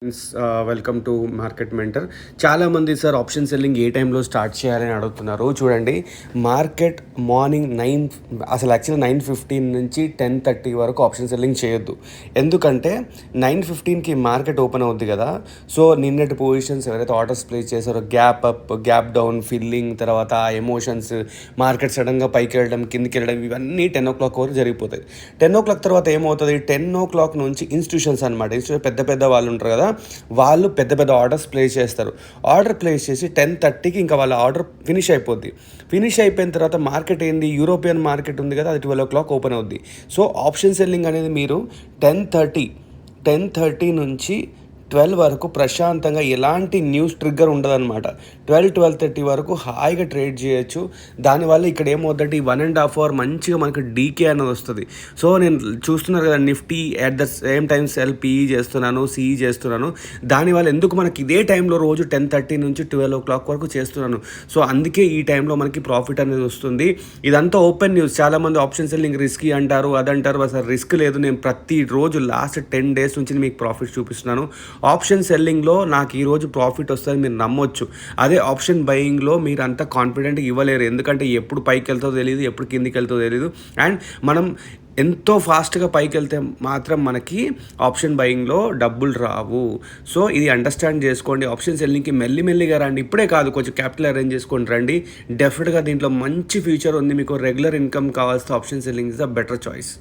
Welcome to market mentor. చాలామంది sir option selling ఏ టైంలో start చేయాలని అడుగుతున్నారు. చూడండి, మార్కెట్ మార్నింగ్ అసలు యాక్చువల్లీ 9:15 నుంచి 10:30 వరకు ఆప్షన్ సెల్లింగ్ చేయొద్దు. ఎందుకంటే 9:15కి మార్కెట్ ఓపెన్ అవుద్ది కదా. సో నిన్నటి పొజిషన్స్ ఎవరైతే ఆర్డర్స్ ప్లేస్ చేశారో gap up, gap down, filling, తర్వాత ఎమోషన్స్, మార్కెట్ సడన్గా పైకి వెళ్ళడం, కిందికి వెళ్ళడం, ఇవన్నీ 10 o'clock వరకు జరిగిపోతాయి. 10 o'clock తర్వాత ఏమవుతుంది, 10 o'clock నుంచి ఇన్స్టిట్యూషన్స్ అనమాట, పెద్ద పెద్ద వాళ్ళు ఉంటారు కదా, వాళ్ళు పెద్ద పెద్ద ఆర్డర్స్ ప్లేస్ చేస్తారు. ఆర్డర్ ప్లేస్ చేసి 10:30కి ఇంకా వాళ్ళ ఆర్డర్ ఫినిష్ అయిపోద్ది. ఫినిష్ అయిపోయిన తర్వాత మార్కెట్ ఏంది, యూరోపియన్ మార్కెట్ ఉంది కదా, అది 12 o'clock ఓపెన్ అవుద్ది. సో ఆప్షన్ సెల్లింగ్ అనేది మీరు 10:30 నుంచి 12 వరకు ప్రశాంతంగా ఎలాంటి న్యూస్ ట్రిగ్గర్ ఉండదన్నమాట. 12-12:30 వరకు హాయిగా ట్రేడ్ చేయొచ్చు. దానివల్ల ఇక్కడ ఏమవుతుందంటే ఈ 1.5 hour మంచిగా మనకు డీకే అనేది వస్తుంది. సో నేను చూస్తున్నారు కదా, Nifty at the same time cell PE చేస్తున్నాను, సిఈ చేస్తున్నాను. దానివల్ల ఎందుకు మనకి ఇదే టైంలో రోజు 10:30 నుంచి 12 o'clock వరకు చేస్తున్నాను. సో అందుకే ఈ టైంలో మనకి ప్రాఫిట్ అనేది వస్తుంది. ఇదంతా ఓపెన్ న్యూస్. చాలామంది ఆప్షన్ సెల్లింగ్ రిస్కీ అంటారు, అదంటారు. అసలు రిస్క్ లేదు. నేను ప్రతిరోజు లాస్ట్ 10 days నుంచి మీకు ప్రాఫిట్ చూపిస్తున్నాను. ఆప్షన్ సెల్లింగ్లో నాకు ఈరోజు ప్రాఫిట్ వస్తుంది మీరు నమ్మొచ్చు. అదే ఆప్షన్ బయింగ్లో మీరు అంత కాన్ఫిడెంట్గా ఇవ్వలేరు. ఎందుకంటే ఎప్పుడు పైకి వెళ్తుందో తెలియదు, ఎప్పుడు కిందికి వెళ్తుందో తెలియదు. అండ్ మనం ఎంతో ఫాస్ట్గా పైకి వెళ్తే మాత్రం మనకి ఆప్షన్ బయింగ్లో డబ్బులు రావు. సో ఇది అండర్స్టాండ్ చేసుకోండి. ఆప్షన్ సెల్లింగ్కి మెల్లిమెల్లిగా రండి. ఇప్పుడే కాదు, కొంచెం క్యాపిటల్ అరేంజ్ చేసుకొని రండి. డెఫినెట్గా దీంట్లో మంచి ఫ్యూచర్ ఉంది. మీకు రెగ్యులర్ ఇన్కమ్ కావాల్సిన option selling is the better choice.